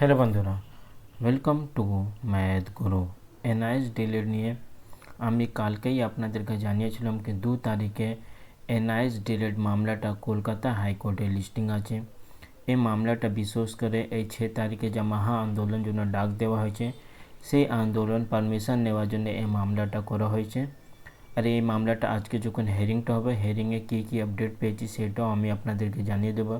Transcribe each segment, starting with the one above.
Hello বন্ধুরা, welcome to math Guru. NIS delete নিয়ে আমি কালকেই আপনাদেরকে জানিয়েছিলাম কি 2 তারিখে এনআইএস ডিলেট মামলাটা কলকাতা হাইকোর্টে লিস্টিং আছে। এই মামলাটা বিশেষ করে এই 6 তারিখে যা মহা আন্দোলন জন্য ডাক দেওয়া হয়েছে, সেই আন্দোলন পারমিশন নেওয়ার জন্য এই মামলাটা করা হয়েছে। আর এই মামলাটা আজকে যখন হেয়ারিংটা হবে, হেয়ারিংয়ে কী আপডেট পেয়েছি সেটাও আমি আপনাদেরকে জানিয়ে দেবো।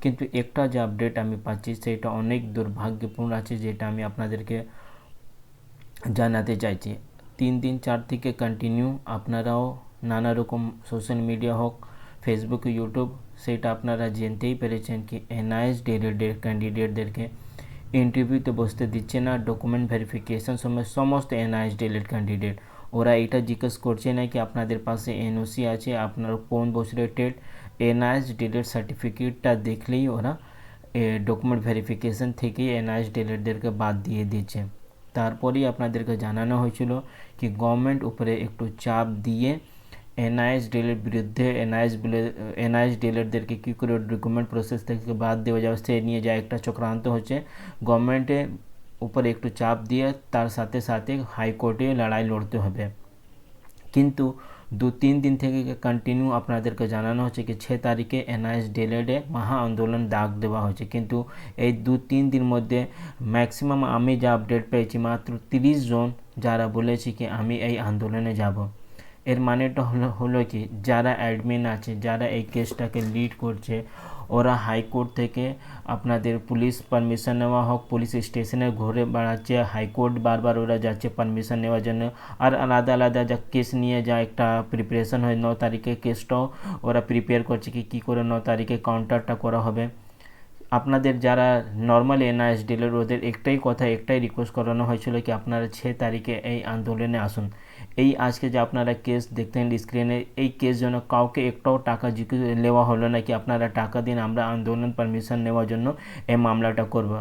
কিন্তু একটা যে আপডেট আমি পাচ্ছি সেটা অনেক দুর্ভাগ্যপূর্ণ আছে, যেটা আমি আপনাদেরকে জানাতে চাইছি। 3 দিন 4 থেকে কন্টিনিউ আপনারাও নানা রকম সোশ্যাল মিডিয়া হোক, ফেসবুক, ইউটিউব, সেটা আপনারা জানতেই পেরেছেন কি এনআইএস ডিলেটের ক্যান্ডিডেটদেরকে ইন্টারভিউতে বসতে দিচ্ছে না। ডকুমেন্ট ভেরিফিকেশন সময় সমস্ত এনআইএস ডিলেট ক্যান্ডিডেট ওরা এটা জিজ্ঞেস করছে না কি আপনাদের পাশে এনওসি আছে, আপনার কোন বছরের টেট। এনআইএস ডিলেট সার্টিফিকেটটা দেখলেই ওরা ডকুমেন্ট ভেরিফিকেশন থেকে এনআইএস ডিলেটদেরকে বাদ দিয়ে দিচ্ছে। তারপরেই আপনাদেরকে জানানো হয়েছিল কি গভর্নমেন্ট উপরে একটু চাপ দিয়ে এনআইএস ডিলের বিরুদ্ধে এনআইএস ডিলেটদেরকে কী করে ডকুমেন্ট প্রসেস থেকে বাদ দেওয়া যাবে সে নিয়ে যা একটা চক্রান্ত হচ্ছে, গভর্নমেন্টের উপরে একটু চাপ দিয়ে তার সাথে সাথে হাইকোর্টে লড়াই লড়তে হবে। কিন্তু 2-3 দিন থেকে কন্টিনিউ আপনাদেরকে জানানো হচ্ছে কি 6 তারিখে এনআইএস ডিলেটে মহা আন্দোলন ডাক দেওয়া হয়েছে। কিন্তু এই 2-3 দিন মধ্যে ম্যাক্সিমাম আমি যা আপডেট পেয়েছি মাত্র 30 জন যারা বলেছি কি আমি এই আন্দোলনে যাব। এর মানেটা হলো কি যারা অ্যাডমিন আছে, যারা এই কেসটাকে লিড করছে, ওরা হাইকোর্ট থেকে আপনাদের পুলিশ পারমিশন নেওয়া হোক, পুলিশ স্টেশনে ঘুরে বেড়াচ্ছে, হাইকোর্ট বারবার ওরা যাচ্ছে পারমিশন নেওয়ার জন্য। আর আলাদা আলাদা যা কেস নিয়ে যা একটা প্রিপারেশন হয় 9 তারিখে কেসটাও ওরা প্রিপেয়ার করছে কি কী করে 9 তারিখে কাউন্টারটা করা হবে। আপনাদের যারা নর্মাল এনআইএস ডিলের ওদের একটাই কথা, একটাই রিকোয়েস্ট করানো হয়েছিল কি আপনারা 6 তারিখে এই আন্দোলনে আসুন। এই আজকে যে আপনারা কেস দেখতেন স্ক্রিনে, এই কেস জন্য কাউকে একটাও টাকা নেওয়া হলো না কি আপনারা টাকা দিন, আমরা আন্দোলন পারমিশন নেওয়ার জন্য এই মামলাটা করব।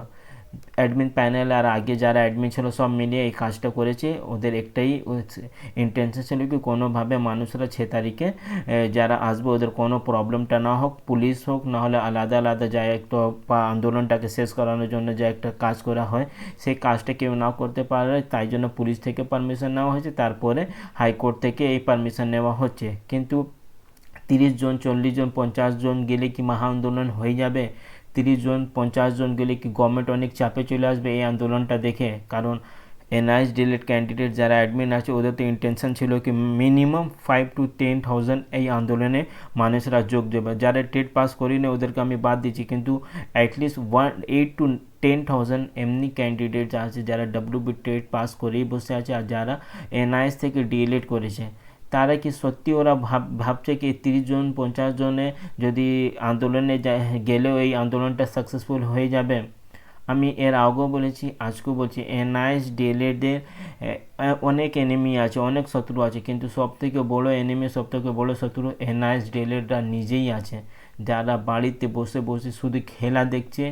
অ্যাডমিন প্যানেল আর আগে যারা অ্যাডমিন ছিল সব মিলিয়ে এই কাজটা করেছে। ওদের একটাই ইন্টেনশন ছিল কি কোনোভাবে মানুষরা 6 তারিখে যারা আসবে ওদের কোনো প্রবলেমটা না হোক, পুলিশ হোক না হলে আলাদা আলাদা যায় একটা আন্দোলনটাকে শেষ করানোর জন্য যে একটা কাজ করা হয় সেই কাজটা কেউ না করতে পারে, তাই জন্য পুলিশ থেকে পারমিশন নেওয়া হয়েছে, তারপরে হাইকোর্ট থেকে এই পারমিশন নেওয়া হচ্ছে। কিন্তু 30 জন, 40 জন, 50 জন গেলে কি মহা আন্দোলন হয়ে যাবে? 30 জন 50 জন গেলে কি গভর্নমেন্ট অনেক চাপে চলে আসবে এই আন্দোলনটা দেখে? কারণ এনআইএস ডিলেট ক্যান্ডিডেট যারা অ্যাডমিন আছে ওদের তো ইন্টেনশন ছিল কি মিনিমাম 5 to 10,000 এই আন্দোলনে মানুষরা যোগ দেবে। যারা টেট পাস করিনি ওদেরকে আমি বাদ দিচ্ছি, কিন্তু অ্যাটলিস্ট 8 to 10,000 এমনি ক্যান্ডিডেট আছে যারা ডব্লিউবি টেট পাস করেই বসে আছে আর যারা এনআইএস থেকে ডিএলএড করেছে। তারা কি সত্যি ওরা ভাবছে কি 30 জন 50 জনে যদি আন্দোলনে গেলেও এই আন্দোলনটা সাকসেসফুল হয়ে যাবে? আমি এর আগেও বলেছি, আজকেও বলছি, এনআইএস ডিএলএডের অনেক এনিমি আছে, অনেক শত্রু আছে, কিন্তু সবথেকে বড় এনিমি, সবথেকে বড় শত্রু এনআইএস ডিএলএডরা নিজেই আছে, যারা বাড়িতে বসে বসে শুধু খেলা দেখছে।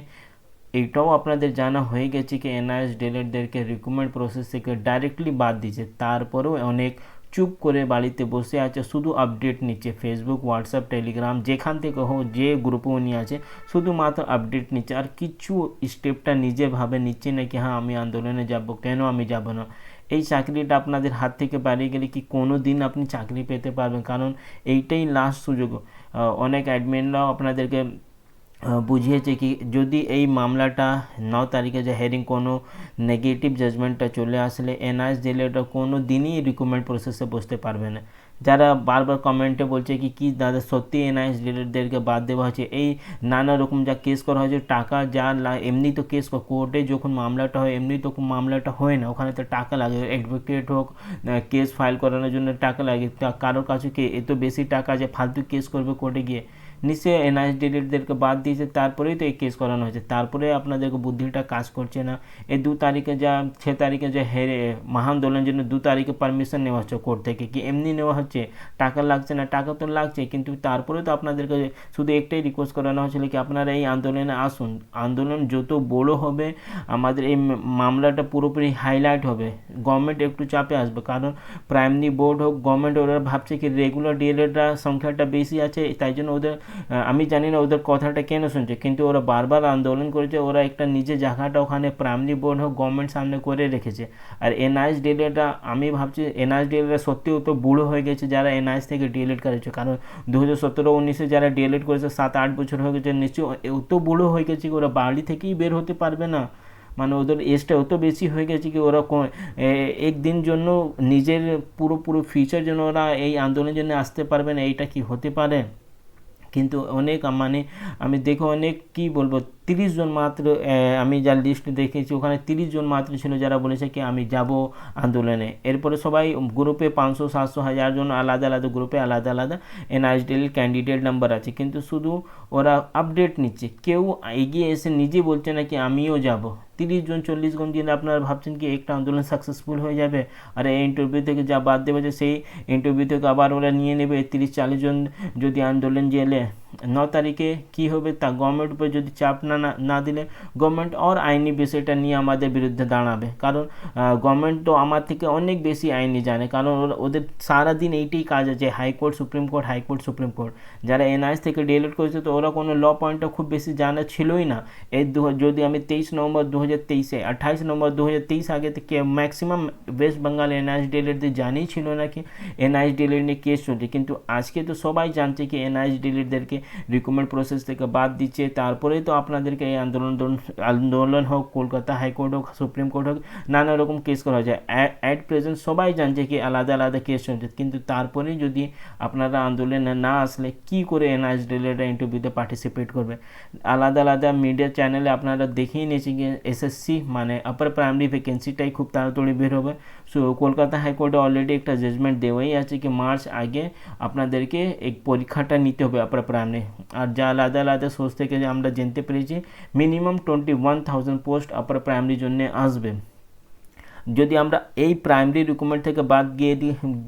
এইটাও আপনাদের জানা হয়ে গেছে কি এনআইএস ডিএলএডদেরকে রিক্রুটমেন্ট প্রসেস থেকে ডাইরেক্টলি বাদ দিচ্ছে, তারপরেও অনেক চুপ করে বাড়িতে বসে আছে, শুধু আপডেট নিচ্ছে ফেসবুক, হোয়াটসঅ্যাপ, টেলিগ্রাম, যেখান থেকে হোক যে গ্রুপেও নিয়ে আছে শুধুমাত্র আপডেট নিচ্ছে, আর কিছু স্টেপটা নিজে ভাবে নিচ্ছে না কি হ্যাঁ আমি আন্দোলনে যাব, কেন আমি যাব না। এই চাকরিটা আপনাদের হাত থেকে পালিয়ে গেলে কি কোনো দিন আপনি চাকরি পেতে পারবেন? কারণ এইটাই লাস্ট সুযোগ। অনেক অ্যাডমিনরাও আপনাদেরকে বুঝিয়েছে কি যদি এই মামলাটা 9 তারিখে যে হেয়ারিং কোনো নেগেটিভ জাজমেন্টটা চলে আসলে এনআইএস ডিলেটরা কোনো দিনই রিক্রুটমেন্ট প্রসেসে বসতে পারবে না। যারা বারবার কমেন্টে বলছে কি দাদা সত্যি এনআইএস ডিলেটদেরকে বাদ দেওয়া হয়েছে, এই নানা রকম যা কেস করা হয়েছে টাকা যা এমনি তো কেস কোর্টে যখন মামলাটা হয় এমনি তো মামলাটা হয় না, ওখানে তো টাকা লাগে, অ্যাডভোকেট হোক কেস ফাইল করানোর জন্য টাকা লাগে, কারোর কাছে কি এত বেশি টাকা যে ফালতু কেস করবে কোর্টে গিয়ে? নিশ্চয়ই এনআইএস ডিলেটদেরকে বাদ দিয়েছে তারপরেই তো এই কেস করানো হয়েছে, তারপরে আপনাদেরকে বুদ্ধিটা কাজ করছে না। এই 2 তারিখে যা 6 তারিখে যে মহা আন্দোলনের জন্য 2 তারিখে পারমিশন নেওয়া হচ্ছে কোর্ট থেকে, কি এমনি নেওয়া হচ্ছে? টাকা লাগছে না? টাকা তো লাগছে, কিন্তু তারপরে তো আপনাদেরকে শুধু একটাই রিকোয়েস্ট করানো হয়েছিল কি আপনারা এই আন্দোলনে আসুন। আন্দোলন যত বড় হবে আমাদের এই মামলাটা পুরোপুরি হাইলাইট হবে, গভর্নমেন্ট একটু চাপে আসবে, কারণ প্রাইমারি বোর্ড হোক গভর্নমেন্ট ওরা ভাবছে কি রেগুলার ডিএলএডরা সংখ্যাটা বেশি আছে, তাই জন্য ওদের আমি জানি না ওদের কথাটা কেন শুনছে, কিন্তু ওরা বারবার আন্দোলন করেছে, ওরা একটা নিজের জায়গাটা ওখানে প্রাইমারি বোর্ড হোক গভর্নমেন্ট সামনে করে রেখেছে। আর এনআইএস ডিএলএডটা আমি ভাবছি এনআইএস ডিএলএড সত্যিও তো বুড়ো হয়ে গেছে যারা এনআইএস থেকে ডিএলএড করেছে, কারণ 2017-19 যারা ডিএলএড করেছে 7-8 বছর হয়ে গেছে, নিশ্চয়ই অত বুড়ো হয়ে গেছে কি ওরা বাড়ি থেকেই বের হতে পারবে না, মানে ওদের এজটা অত বেশি হয়ে গেছে কি ওরা একদিন জন্য নিজের পুরো ফিউচার জন্য ওরা এই আন্দোলনের জন্য আসতে পারবে না, এইটা কি হতে পারে? কিন্তু অনেক মানে আমি দেখো অনেক কি বলবো 30 জন মাত্র, আমি যা লিস্ট দেখেছি ওখানে 30 জন মাত্র ছিল যারা বলেছে কি আমি যাব আন্দোলনে। এরপরে সবাই গ্রুপে 500, 700, 1000 জন আলাদা আলাদা গ্রুপে আলাদা আলাদা এনআইএসডিএল ক্যান্ডিডেট নাম্বার আছে, কিন্তু শুধু ওরা আপডেট নিচ্ছে, কেউ এগিয়ে এসে নিজে বলছে না কি আমিও যাব। 30 জন 40 জন দিন আপনারা ভাবছেন কি একটা আন্দোলন সাকসেসফুল হয়ে যাবে? আর এই ইন্টারভিউ থেকে যা বাদ দেবে যে সেই ইন্টারভিউ থেকে আবার ওরা নিয়ে নেবে 30-40 জন যদি আন্দোলন জেলে। 9 তারিখে কি হবে তা গভর্নমেন্ট উপর যদি চাপ না দিলে গভর্নমেন্ট আর আইনি বিষয়টা নিয়ে আমাদের বিরুদ্ধে দাঁড়াবে, কারণ গভর্নমেন্ট তো আমার থেকে অনেক বেশি আইনি জানে, কারণ ওদের সারাদিন এইটাই কাজ আছে, high court supreme court, high court supreme court. যারা এনআইএস থেকে ডিএলএড করেছে তো ওরা কোনো ল পয়েন্টটা খুব বেশি জানা ছিলই না। এই যদি আমি 23 নভেম্বর 2023-এ 28 নভেম্বর 2023 আগে থেকে ম্যাক্সিমাম ওয়েস্ট বেঙ্গল এনআইএস ডিএলএডদের জানিই ছিল না কি এনআইএস ডিএলএড নিয়ে কেস চলছে, কিন্তু আজকে তো সবাই জানছে কি এনআইএস ডিএলএডদেরকে রিক্রুটমেন্ট প্রসেস থেকে বাদ দিচ্ছে, তারপরেই তো আপনাদেরকে এই আন্দোলন হোক, কলকাতা হাইকোর্ট হোক, সুপ্রিম কোর্ট হোক, নানা রকম কেস করা যায়। অ্যাট প্রেজেন্ট সবাই জানছে কি আলাদা আলাদা কেস চলছে, কিন্তু তারপরেই যদি আপনারা আন্দোলনে না আসলে কি করে এনআইএস ডিএলএডরা ইন্টারভিউতে পার্টিসিপেট করবে? আলাদা আলাদা মিডিয়া চ্যানেলে আপনারা দেখেই নিয়েছি কি এসএসসি মানে আপার প্রাইমারি ভ্যাকেন্সিটাই খুব তাড়াতাড়ি বের হবে। সো কলকাতা হাইকোর্টে অলরেডি একটা জাজমেন্ট দেওয়াই আছে কি মার্চ আগে আপনাদেরকে এই পরীক্ষাটা নিতে হবে আপার প্রাইমারি। আর যা আলাদা আলাদা সোর্স থেকে যে আমরা জানতে পেরেছি মিনিমাম 21,000 পোস্ট আপার প্রাইমারির জন্য আসবে। যদি আমরা এই প্রাইমারি রিক্রুটমেন্ট থেকে বাদ গিয়ে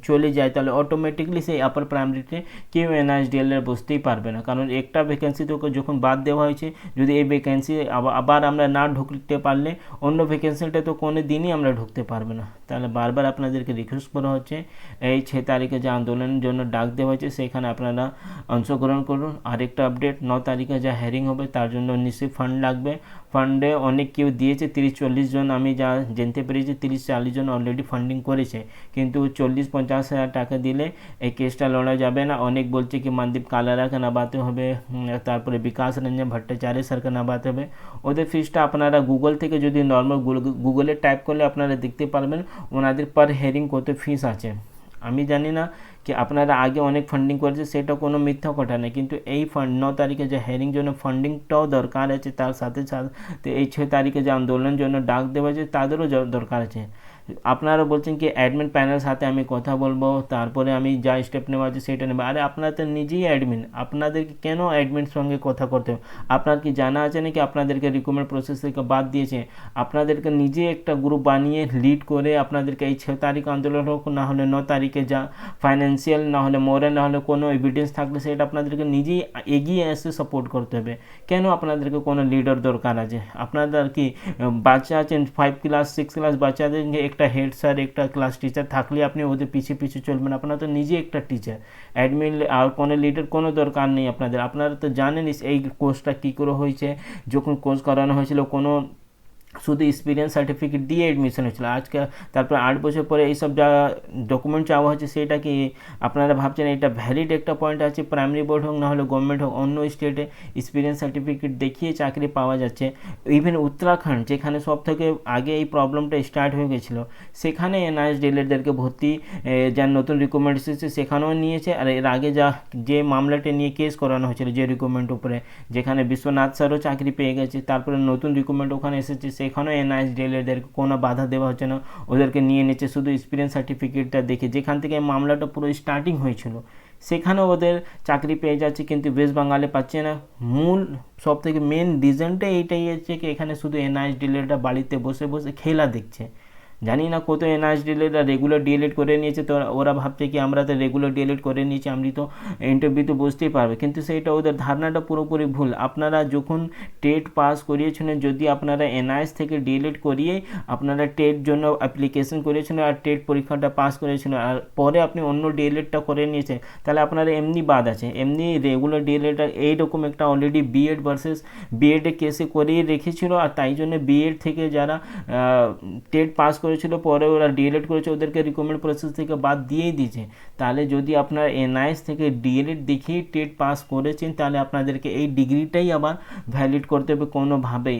চলে যাই তাহলে অটোমেটিকলি সেই আপার প্রাইমারিতে কেউ এনআইএস ডিএলএড বসতেই পারবে না, কারণ একটা ভ্যাকেন্সি তো যখন বাদ দেওয়া হয়েছে, যদি এই ভ্যাকেন্সি আবার আমরা না ঢুকতে পারলে অন্য ভ্যাকেন্সিটা তো কোনো দিনই আমরা ঢুকতে পারবে না। তাহলে বারবার আপনাদেরকে রিকোয়েস্ট করা হচ্ছে এই 6 তারিখে যে আন্দোলনের জন্য ডাক দেওয়া হয়েছে সেখানে আপনারা অংশগ্রহণ করুন। আরেকটা আপডেট, 9 তারিখে যা হেয়ারিং হবে তার জন্য নিশ্চয়ই ফান্ড লাগবে। ফান্ডে অনেক কেউ দিয়েছে, 30-40 জন আমি যা জানতে পেরেছি 30-40 জন অলরেডি ফান্ডিং করেছে, কিন্তু 40-50 হাজার টাকা দিলে এই কেসটা লড়া যাবে না। অনেক বলছে কি মনদীপ কালারাকে নামাতে হবে, তারপরে বিকাশ রঞ্জন ভট্টাচার্য স্যারকে নামাতে হবে। ওদের ফিসটা আপনারা গুগল থেকে যদি নর্মাল গুগলে টাইপ করলে আপনারা দেখতে পারবেন ওনাদের পার হেয়ারিং কত ফিস আছে। আমি জানি না কি আপনারা আগে অনেক ফান্ডিং করেছে, সেটা কোনো মিথ্যা কথা নেই, কিন্তু এই 9 তারিখে যে হেয়ারিং জন্য ফান্ডিংটাও দরকার আছে, তার সাথে সাথে এই 6 তারিখে যে আন্দোলনের জন্য ডাক দেওয়া আছে তাদেরও দরকার আছে। আপনারা বলছেন কি অ্যাডমিন প্যানেল সাথে আমি কথা বলবো, তারপরে আমি যা স্টেপ নেওয়া আছে সেটা নেবো। আরে আপনারা তো নিজেই অ্যাডমিন, আপনাদেরকে কেন অ্যাডমিন সঙ্গে কথা করতে হবে? আপনার কি জানা আছে নাকি আপনাদেরকে রিক্রুটমেন্ট প্রসেস থেকে বাদ দিয়েছে? আপনাদেরকে নিজে একটা গ্রুপ বানিয়ে লিড করে আপনাদেরকে এই 6 তারিখ আন্দোলন হোক, না হলে 9 তারিখে যা ফাইন্যান্সিয়াল না হলে মোরাল না হলে কোনো এভিডেন্স থাকলে সেটা আপনাদেরকে নিজেই এগিয়ে এসে সাপোর্ট করতে হবে। কেন আপনাদেরকে কোনো লিডার দরকার আছে? আপনাদের কি বাচ্চা আছেন 5 ক্লাস 6 ক্লাস বাচ্চাদেরকে একটা হেড স্যার একটা ক্লাস টিচার থাকলে আপনি ওদের পিছিয়ে চলবেন? আপনারা তো নিজে একটা টিচার, অ্যাডমিন আর কোনো লিডার কোনো দরকার নেই আপনাদের। আপনারা তো জানেন এই কোর্সটা কী করে হয়েছে, যখন কোর্স করানো হয়েছিল কোনো শুধু এক্সপিরিয়েন্স সার্টিফিকেট দিয়ে অ্যাডমিশন হয়েছিল, আজকে তারপর 8 বছর পরে এইসব যা ডকুমেন্ট চাওয়া হচ্ছে সেটা কি আপনারা ভাবছেন এটা ভ্যালিড একটা পয়েন্ট আছে? প্রাইমারি বোর্ড হোক না হলে গভর্নমেন্ট হোক, অন্য স্টেটে এক্সপিরিয়েন্স সার্টিফিকেট দেখিয়ে চাকরি পাওয়া যাচ্ছে। ইভেন উত্তরাখণ্ড যেখানে সব থেকে আগে এই প্রবলেমটা স্টার্ট হয়ে গেছিলো, সেখানে এনআইএস ডিএলএডদেরকে ভর্তি যার নতুন রিক্রুটমেন্ট এসেছে সেখানেও নিয়েছে। আর এর আগে যে মামলাটা নিয়ে কেস করানো হয়েছিল যে রিক্রুটমেন্ট উপরে, যেখানে বিশ্বনাথ স্যারও চাকরি পেয়ে গেছে, তারপরে নতুন রিক্রুটমেন্ট ওখানে এসেছে, সেখানেও এনআইএস ডিএলএডদেরকে কোনো বাধা দেওয়া হচ্ছে না, ওদেরকে নিয়ে নিচ্ছে শুধু এক্সপিরিয়েন্স সার্টিফিকেটটা দেখে। যেখান থেকে মামলাটা পুরো স্টার্টিং হয়েছিল সেখানেও ওদের চাকরি পেয়ে যাচ্ছে, কিন্তু ওয়েস্ট বেঙ্গলে পাচ্ছে না। মূল সব থেকে মেন রিজনটা এইটাই হচ্ছে কি এখানে শুধু এনআইএস ডিএলএডরা বাড়িতে বসে বসে খেলা দেখছে। জানি না কত এনআইএস ডিএলএডরা রেগুলার ডিএলএড করে নিয়েছে, তো ওরা ভাবছে কি আমরা তো রেগুলার ডিএলএড করে নিয়েছি, আমি তো ইন্টারভিউতে বসতেই পারবে, কিন্তু সেইটা ওদের ধারণাটা পুরোপুরি ভুল। আপনারা যখন টেট পাস করিয়েছিলেন, যদি আপনারা এনআইএস থেকে ডিএলএড করিয়ে আপনারা টেট জন্য অ্যাপ্লিকেশন করেছিলেন আর টেট পরীক্ষাটা পাস করেছিলেন, আর পরে আপনি অন্য ডিএলএডটা করে নিয়েছেন, তাহলে আপনারা এমনি বাদ আছে। এমনি রেগুলার ডিএলএডটা এইরকম একটা অলরেডি বিএড ভার্সেস বিএডে কেসে করেই রেখেছিল, আর তাই জন্য বিএড থেকে যারা টেট পাস করেছিল পরে ওরা ডিএলএড করেছে ওদেরকে রিকমেন্ড প্রসেস থেকে বাদ দিয়েই দিয়েছে। তাহলে যদি আপনার এনআইএস থেকে ডিএলএড দেখিয়ে টেট পাস করেছেন, তাহলে আপনাদেরকে এই ডিগ্রিটাই আবার ভ্যালিড করতে হবে কোনোভাবেই।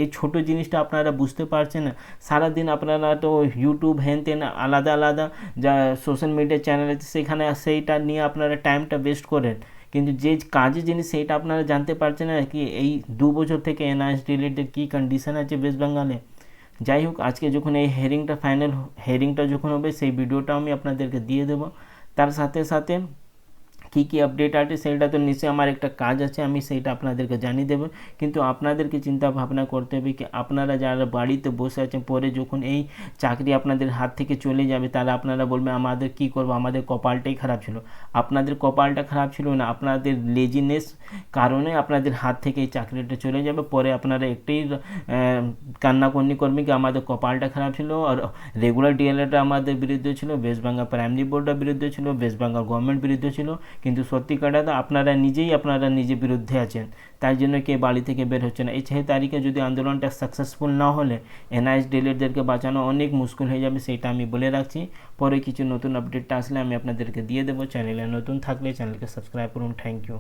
এই ছোটো জিনিসটা আপনারা বুঝতে পারছেন না। সারাদিন আপনারা তো ইউটিউব হ্যান ত্যান আলাদা আলাদা যা সোশ্যাল মিডিয়া চ্যানেল আছে সেখানে সেইটা নিয়ে আপনারা টাইমটা ওয়েস্ট করেন, কিন্তু যে কাজের জিনিস সেইটা আপনারা জানতে পারছেন না কি এই 2 বছর থেকে এনআইএস ডিএলএডের কী কন্ডিশন আছে ওয়েস্ট বেঙ্গলে। যাই হোক, আজকে যখন এই ফাইনাল হেয়ারিংটা যখন হবে সেই ভিডিওটা আমি আপনাদেরকে দিয়ে দেবো। তার সাথে সাথে কী কী আপডেট আছে সেইটা তো নিশ্চয়ই আমার একটা কাজ আছে, আমি সেইটা আপনাদেরকে জানিয়ে দেবো। কিন্তু আপনাদেরকে চিন্তা ভাবনা করতে হবে কি আপনারা যারা বাড়িতে বসে আছেন, পরে যখন এই চাকরি আপনাদের হাত থেকে চলে যাবে, তাহলে আপনারা বলবেন আমাদের কী করবো, আমাদের কপালটাই খারাপ ছিল। আপনাদের কপালটা খারাপ ছিল না, আপনাদের লেজিনেস কারণে আপনাদের হাত থেকে এই চাকরিটা চলে যাবে। পরে আপনারা একটাই কান্নাকান্নি করবেন কি আমাদের কপালটা খারাপ ছিল, আর রেগুলার ডিএলএডটা আমাদের বিরুদ্ধে ছিল, ওয়েস্ট বেঙ্গল প্রাইমারি বোর্ডের বিরুদ্ধে ছিল, ওয়েস্ট বেঙ্গল গভর্নমেন্ট বিরুদ্ধে ছিল, কিন্তু সত্যিকারটা আপনারা নিজে বিরুদ্ধে আছেন। তাই জন্য কে বাড়ি থেকে বের হচ্ছে না। এই 6 তারিখে যদি আন্দোলনটা সাকসেসফুল না হলে এনআইএস ডিএলএডদেরকে বাঁচানো অনেক মুশকিল হয়ে যাবে, সেটা আমি বলে রাখছি। পরে কিছু নতুন আপডেটটা আসলে আমি আপনাদেরকে দিয়ে দেবো। চ্যানেলে নতুন থাকলে চ্যানেলকে সাবস্ক্রাইব করুন। Thank you.